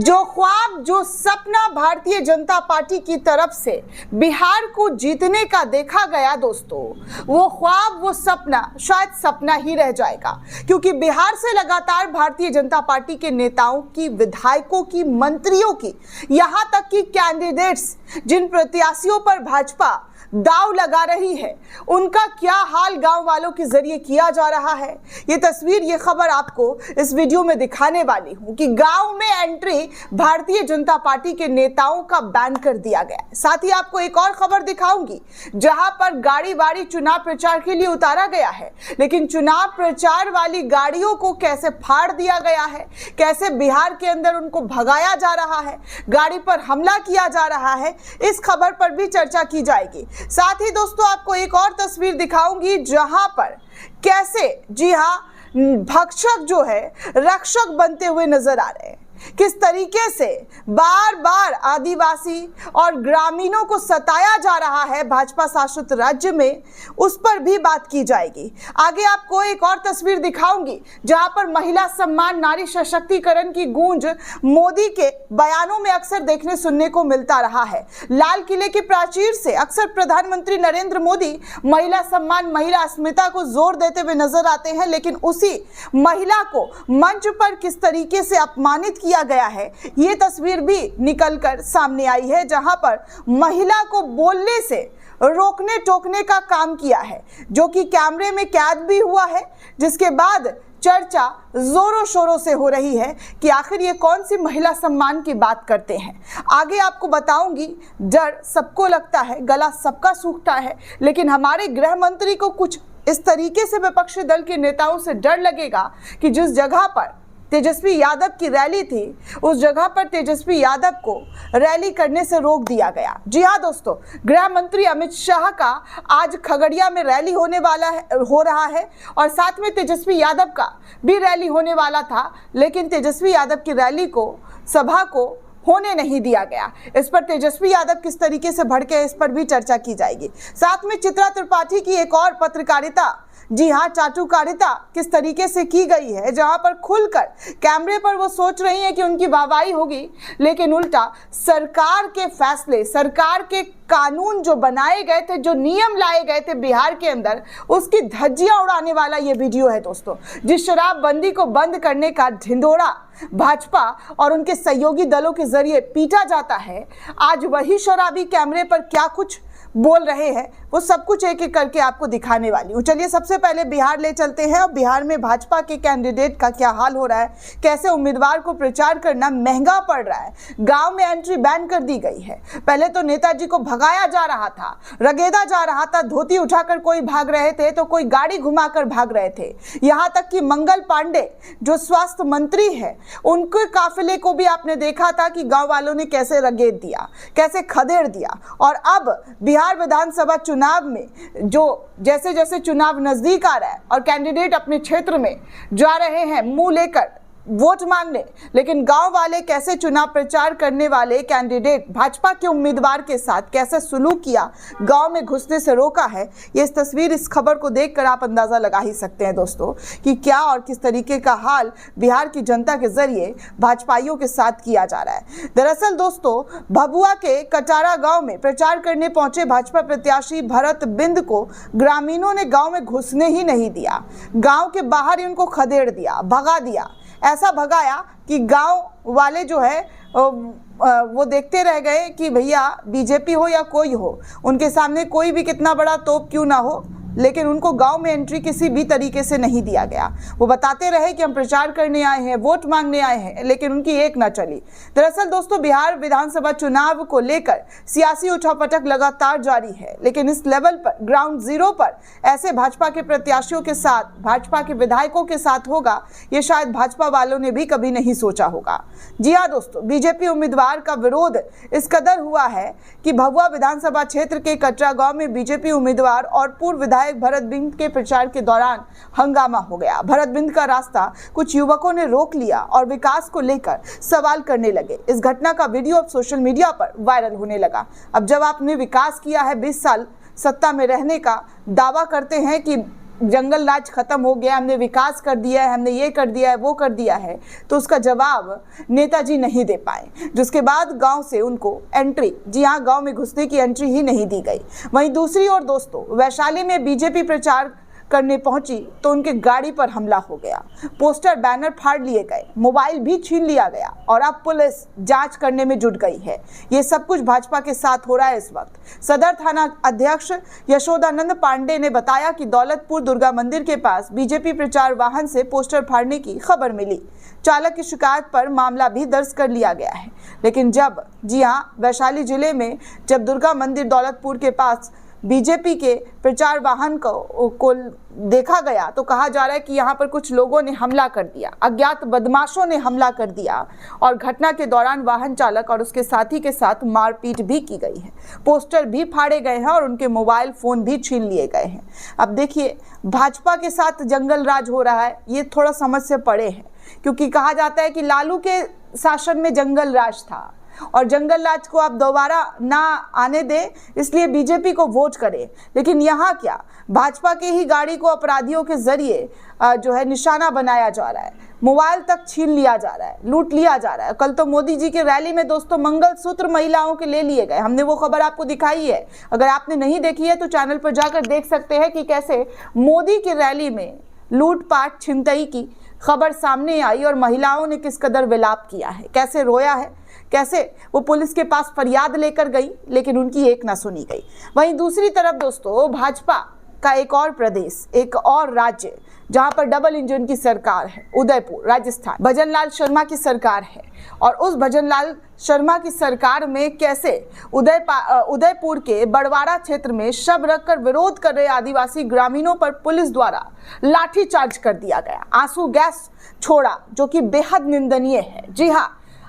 जो ख्वाब, जो सपना भारतीय जनता पार्टी की तरफ से बिहार को जीतने का देखा गया दोस्तों, वो ख्वाब, वो सपना शायद सपना ही रह जाएगा। क्योंकि बिहार से लगातार भारतीय जनता पार्टी के नेताओं की, विधायकों की, मंत्रियों की, यहाँ तक कि कैंडिडेट्स, जिन प्रत्याशियों पर भाजपा दाव लगा रही है, उनका क्या हाल गांव वालों के जरिए किया जा रहा है। ये तस्वीर, ये खबर आपको इस वीडियो में दिखाने वाली हूं कि गांव में एंट्री भारतीय जनता पार्टी के नेताओं का बैन कर दिया गया है। साथ ही आपको एक और खबर दिखाऊंगी जहां पर गाड़ी वाड़ी चुनाव प्रचार के लिए उतारा गया है, लेकिन चुनाव प्रचार वाली गाड़ियों को कैसे फाड़ दिया गया है, कैसे बिहार के अंदर उनको भगाया जा रहा है, गाड़ी पर हमला किया जा रहा है, इस खबर पर भी चर्चा की जाएगी। साथ ही दोस्तों आपको एक और तस्वीर दिखाऊंगी जहां पर कैसे, जी हां, भक्षक जो है रक्षक बनते हुए नजर आ रहे हैं। किस तरीके से बार बार आदिवासी और ग्रामीणों को सताया जा रहा है भाजपा शासित राज्य में, उस पर भी बात की जाएगी। आगे आपको एक और तस्वीर दिखाऊंगी जहां पर महिला सम्मान, नारी सशक्तिकरण की गूंज मोदी के बयानों में अक्सर देखने सुनने को मिलता रहा है। लाल किले की प्राचीर से अक्सर प्रधानमंत्री नरेंद्र मोदी महिला सम्मान, महिला अस्मिता को जोर देते हुए नजर आते हैं, लेकिन उसी महिला को मंच पर किस तरीके से अपमानित किया गया है, ये तस्वीर भी निकलकर सामने आई है, जहां पर महिला को बोलने से रोकने टोकने का काम किया है, जो कि कैमरे में कैद भी हुआ है। जिसके बाद चर्चा जोरों शोरों से हो रही है कि आखिर ये कौन सी महिला सम्मान की बात करते हैं। आगे आपको बताऊंगी, डर सबको लगता है, गला सबका सूखता है, लेकिन हमारे गृह मंत्री को कुछ इस तरीके से विपक्षी दल के नेताओं से डर लगेगा कि जिस जगह पर तेजस्वी यादव की रैली थी, उस जगह पर तेजस्वी यादव को रैली करने से रोक दिया गया। जी हाँ दोस्तों, गृह मंत्री अमित शाह का आज खगड़िया में रैली हो रहा है और साथ में तेजस्वी यादव का भी रैली होने वाला था, लेकिन तेजस्वी यादव की रैली को, सभा को होने नहीं दिया गया। इस पर तेजस्वी यादव किस तरीके से भड़के, इस पर भी चर्चा की जाएगी। साथ में चित्रा त्रिपाठी की एक और पत्रकारिता, जी हाँ, चाटुकारिता किस तरीके से की गई है, जहां पर खुलकर कैमरे पर वो सोच रही हैं कि उनकी वाहवाही होगी, लेकिन उल्टा सरकार के फैसले, सरकार के कानून जो बनाए गए थे, जो नियम लाए गए थे बिहार के अंदर, उसकी धज्जियां उड़ाने वाला ये वीडियो है दोस्तों। जिस शराबबंदी को बंद करने का ढिंढोरा भाजपा और उनके सहयोगी दलों के जरिए पीटा जाता है, आज वही शराबी कैमरे पर क्या कुछ बोल रहे हैं, वो सब कुछ एक एक करके आपको दिखाने वाली हूँ। चलिए सबसे पहले बिहार ले चलते हैं और बिहार में भाजपा के कैंडिडेट का क्या हाल हो रहा है, कैसे उम्मीदवार को प्रचार करना महंगा पड़ रहा है। गांव में एंट्री बैन कर दी गई है। पहले तो नेताजी को भगाया जा रहा था, रगेदा जा रहा था, धोती उठाकर कोई भाग रहे थे तो कोई गाड़ी घुमाकर भाग रहे थे। यहाँ तक कि मंगल पांडे जो स्वास्थ्य मंत्री है, उनके काफिले को भी आपने देखा था कि गाँव वालों ने कैसे रगेद दिया, कैसे खदेड़ दिया। और अब बिहार विधानसभा चुनाव में जो जैसे जैसे चुनाव नजदीक आ रहा है और कैंडिडेट अपने क्षेत्र में जा रहे हैं मुंह लेकर वोट मांगने, लेकिन गांव वाले कैसे चुनाव प्रचार करने वाले कैंडिडेट भाजपा के उम्मीदवार के साथ कैसे सुलूक किया, गांव में घुसने से रोका है, ये इस तस्वीर, इस खबर को देखकर आप अंदाजा लगा ही सकते हैं दोस्तों कि क्या और किस तरीके का हाल बिहार की जनता के जरिए भाजपाइयों के साथ किया जा रहा है। दरअसल दोस्तों, भभुआ के कटारा गांव में प्रचार करने पहुंचे भाजपा प्रत्याशी भरत बिंद को ग्रामीणों ने गाँव में घुसने ही नहीं दिया। गाँव के बाहर ही उनको खदेड़ दिया, भगा दिया। ऐसा भगाया कि गांव वाले जो है वो देखते रह गए कि भैया बीजेपी हो या कोई हो, उनके सामने कोई भी कितना बड़ा तोप क्यों ना हो, लेकिन उनको गांव में एंट्री किसी भी तरीके से नहीं दिया गया। वो बताते रहे कि हम प्रचार करने आए हैं, वोट मांगने आए हैं, लेकिन उनकी एक ना चली। दरअसल दोस्तों, बिहार विधानसभा चुनाव को लेकर सियासी उठापटक लगातार जारी है, लेकिन इस लेवल पर, ग्राउंड जीरो पर ऐसे भाजपा के प्रत्याशियों के साथ, भाजपा के विधायकों के साथ होगा, ये शायद भाजपा वालों ने भी कभी नहीं सोचा होगा। जी हाँ दोस्तों, बीजेपी उम्मीदवार का विरोध इस कदर हुआ है कि भभुआ विधानसभा क्षेत्र के कटरा गांव में बीजेपी उम्मीदवार और पूर्व विधायक भरत बिंद के प्रचार के दौरान हंगामा हो गया। भरत बिंद का रास्ता कुछ युवकों ने रोक लिया और विकास को लेकर सवाल करने लगे। इस घटना का वीडियो अब सोशल मीडिया पर वायरल होने लगा। अब जब आपने विकास किया है, 20 साल सत्ता में रहने का दावा करते हैं कि जंगल राज खत्म हो गया, हमने विकास कर दिया है, हमने ये कर दिया है, वो कर दिया है, तो उसका जवाब नेताजी नहीं दे पाए, जिसके बाद गांव से उनको एंट्री, जी हाँ, गांव में घुसने की एंट्री ही नहीं दी गई। वहीं दूसरी ओर दोस्तों, वैशाली में बीजेपी प्रचार करने पहुंची तो उनके गाड़ी पर हमला हो गया, पोस्टर बैनर फाड़ लिए गए, मोबाइल भी छीन लिया गया और अब पुलिस जांच करने में जुट गई है। ये सब कुछ भाजपा के साथ हो रहा है इस वक्त। सदर थाना अध्यक्ष यशोदानंद पांडे ने बताया कि दौलतपुर दुर्गा मंदिर के पास बीजेपी प्रचार वाहन से पोस्टर फाड़ने की खबर मिली। चालक की शिकायत पर मामला भी दर्ज कर लिया गया है, लेकिन जब, जी हाँ, वैशाली जिले में जब दुर्गा मंदिर दौलतपुर के पास बीजेपी के प्रचार वाहन को देखा गया तो कहा जा रहा है कि यहाँ पर कुछ लोगों ने हमला कर दिया, अज्ञात बदमाशों ने हमला कर दिया और घटना के दौरान वाहन चालक और उसके साथी के साथ मारपीट भी की गई है, पोस्टर भी फाड़े गए हैं और उनके मोबाइल फोन भी छीन लिए गए हैं। अब देखिए, भाजपा के साथ जंगल राज हो रहा है, ये थोड़ा समझ से परे है, क्योंकि कहा जाता है कि लालू के शासन में जंगल राज था और जंगल राज को आप दोबारा ना आने दे, इसलिए बीजेपी को वोट करें। लेकिन यहाँ क्या, भाजपा की ही गाड़ी को अपराधियों के जरिए जो है निशाना बनाया जा रहा है, मोबाइल तक छीन लिया जा रहा है, लूट लिया जा रहा है। कल तो मोदी जी के रैली में दोस्तों मंगलसूत्र महिलाओं के ले लिए गए, हमने वो खबर आपको दिखाई है। अगर आपने नहीं देखी है तो चैनल पर जाकर देख सकते हैं कि कैसे मोदी की रैली में लूटपाट छिनतई की खबर सामने आई और महिलाओं ने किस कदर विलाप किया है, कैसे रोया है, कैसे वो पुलिस के पास फरियाद लेकर गई, लेकिन उनकी एक ना सुनी गई। वहीं दूसरी तरफ दोस्तों, भाजपा का एक और प्रदेश, एक और राज्य जहां पर डबल इंजन की सरकार है, उदयपुर राजस्थान, भजनलाल शर्मा की सरकार है। और उस भजनलाल शर्मा की सरकार में कैसे उदयपुर के बड़वाड़ा क्षेत्र में शव रखकर विरोध कर रहे आदिवासी ग्रामीणों पर पुलिस द्वारा लाठीचार्ज कर दिया गया, आंसू गैस छोड़ा, जो कि बेहद निंदनीय है। जी हाँ,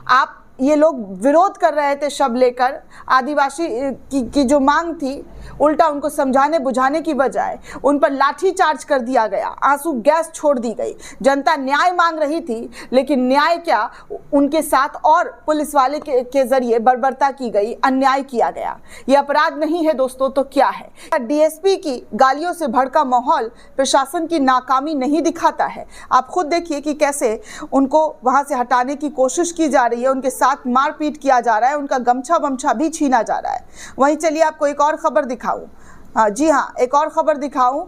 आप ये लोग विरोध कर रहे थे शव लेकर, आदिवासी की जो मांग थी, उल्टा उनको समझाने बुझाने की बजाय उन पर लाठी चार्ज कर दिया गया, आंसू गैस छोड़ दी गई। जनता न्याय मांग रही थी, लेकिन न्याय क्या, उनके साथ और पुलिस वाले के जरिए बर्बरता की गई, अन्याय किया गया। ये अपराध नहीं है दोस्तों, तो क्या है? डीएसपी की गालियों से भड़का माहौल प्रशासन की नाकामी नहीं दिखाता है। आप खुद देखिए कि कैसे उनको वहां से हटाने की कोशिश की जा रही है, उनके साथ मारपीट किया जा रहा है, उनका गमछा वमछा भी छीना जा रहा है। वहीं चलिए आपको एक और खबर दिखाऊं, जी हाँ, एक और खबर दिखाऊं,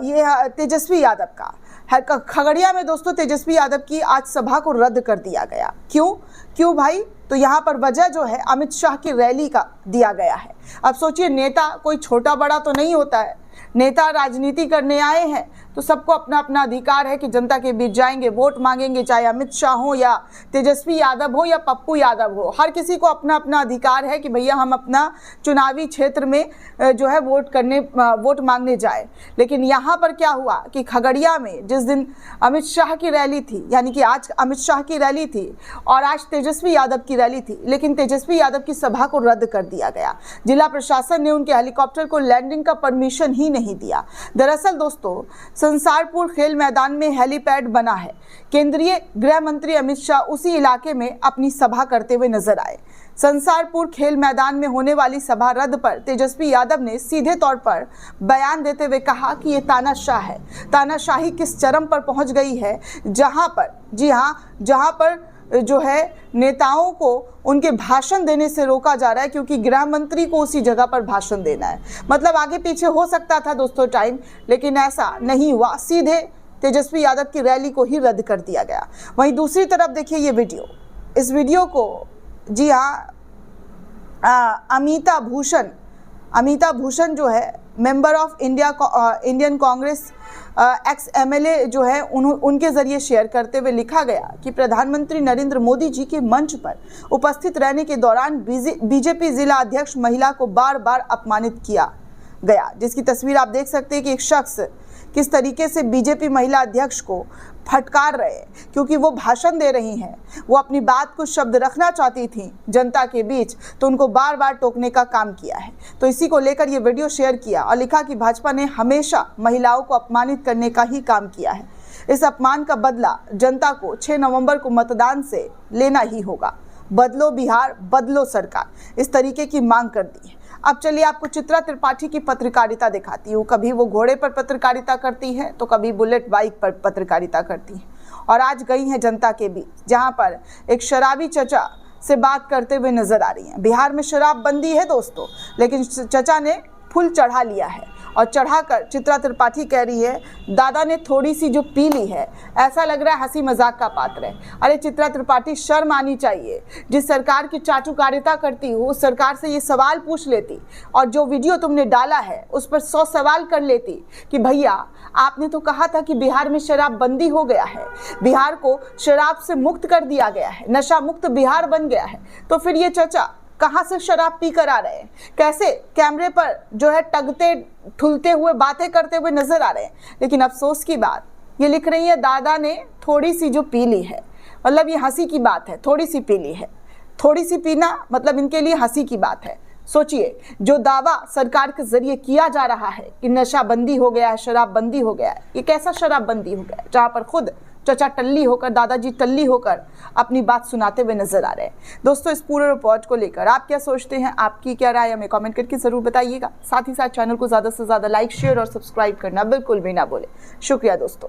ये तेजस्वी यादव का है। खगड़िया में दोस्तों तेजस्वी यादव की आज सभा को रद्द कर दिया गया। क्यों भाई? तो यहाँ पर वजह जो है अमित शाह की रैली का दिया गया है। अब सोचिए, नेता कोई छोटा बड़ा तो नहीं होता है, नेता राजनीति करने आए हैं तो सबको अपना अपना अधिकार है कि जनता के बीच जाएंगे, वोट मांगेंगे, चाहे अमित शाह हो या तेजस्वी यादव हो या पप्पू यादव हो, हर किसी को अपना अपना अधिकार है कि भैया हम अपना चुनावी क्षेत्र में जो है वोट मांगने जाए। लेकिन यहाँ पर क्या हुआ कि खगड़िया में जिस दिन अमित शाह की रैली थी, यानी कि आज अमित शाह की रैली थी और आज तेजस्वी यादव की रैली थी, लेकिन तेजस्वी यादव की सभा को रद्द कर दिया गया। जिला प्रशासन ने उनके हेलीकॉप्टर को लैंडिंग का परमिशन ही नहीं दिया। दरअसल दोस्तों, संसारपुर खेल मैदान में हेलीपैड बना है। केंद्रीय गृह मंत्री अमित शाह उसी इलाके में अपनी सभा करते हुए नजर आए। संसारपुर खेल मैदान में होने वाली सभा रद्द पर तेजस्वी यादव ने सीधे तौर पर बयान देते हुए कहा कि ये तानाशाह है। तानाशाही किस चरम पर पहुंच गई है, जहां पर, जी हाँ, जहां पर जो है नेताओं को उनके भाषण देने से रोका जा रहा है, क्योंकि गृह मंत्री को उसी जगह पर भाषण देना है। मतलब आगे पीछे हो सकता था दोस्तों टाइम, लेकिन ऐसा नहीं हुआ, सीधे तेजस्वी यादव की रैली को ही रद्द कर दिया गया। वहीं दूसरी तरफ देखिए ये वीडियो, इस वीडियो को, जी हाँ, अमिता भूषण जो है member of Indian Congress ex MLA जो है उनके जरिए शेयर करते हुए लिखा गया कि प्रधानमंत्री नरेंद्र मोदी जी के मंच पर उपस्थित रहने के दौरान बीजेपी जिला अध्यक्ष महिला को बार बार अपमानित किया गया, जिसकी तस्वीर आप देख सकते हैं कि एक शख्स किस तरीके से बीजेपी महिला अध्यक्ष को फटकार रहे हैं, क्योंकि वो भाषण दे रही हैं, वो अपनी बात को शब्द रखना चाहती थी जनता के बीच, तो उनको बार बार टोकने का काम किया है। तो इसी को लेकर ये वीडियो शेयर किया और लिखा कि भाजपा ने हमेशा महिलाओं को अपमानित करने का ही काम किया है। इस अपमान का बदला जनता को 6 नवंबर को मतदान से लेना ही होगा। बदलो बिहार, बदलो सरकार, इस तरीके की मांग कर दी है। अब चलिए आपको चित्रा त्रिपाठी की पत्रकारिता दिखाती हूँ। कभी वो घोड़े पर पत्रकारिता करती है तो कभी बुलेट बाइक पर पत्रकारिता करती है, और आज गई हैं जनता के बीच, जहाँ पर एक शराबी चचा से बात करते हुए नजर आ रही हैं। बिहार में शराबबंदी है दोस्तों, लेकिन चचा ने फुल चढ़ा लिया है, और चढ़ाकर चित्रा त्रिपाठी कह रही है दादा ने थोड़ी सी जो पी ली है, ऐसा लग रहा है हंसी मजाक का पात्र है। अरे चित्रा त्रिपाठी, शर्म आनी चाहिए। जिस सरकार की चाटुकारिता करती हो उस सरकार से ये सवाल पूछ लेती, और जो वीडियो तुमने डाला है उस पर 100 सवाल कर लेती कि भैया आपने तो कहा था कि बिहार में शराबबंदी हो गया है, बिहार को शराब से मुक्त कर दिया गया है, नशा मुक्त बिहार बन गया है, तो फिर ये चचा कहाँ से शराब पी कर आ रहे हैं, कैसे कैमरे पर जो है टगते ठुलते हुए बातें करते हुए नजर आ रहे हैं। लेकिन अफसोस की बात ये लिख रही है दादा ने थोड़ी सी जो पी ली है, मतलब ये हंसी की बात है, थोड़ी सी पी ली है। थोड़ी सी पीना मतलब इनके लिए हंसी की बात है। सोचिए, जो दावा सरकार के जरिए किया जा रहा है कि नशाबंदी हो गया है, शराबबंदी हो गया है, ये कैसा शराबबंदी हो गया है जहाँ पर खुद चचा टल्ली होकर, दादाजी टल्ली होकर अपनी बात सुनाते हुए नजर आ रहे हैं। दोस्तों, इस पूरे रिपोर्ट को लेकर आप क्या सोचते हैं, आपकी क्या राय हमें कमेंट करके जरूर बताइएगा। साथ ही साथ चैनल को ज्यादा से ज्यादा लाइक, शेयर और सब्सक्राइब करना बिल्कुल भी ना भूलें। शुक्रिया दोस्तों।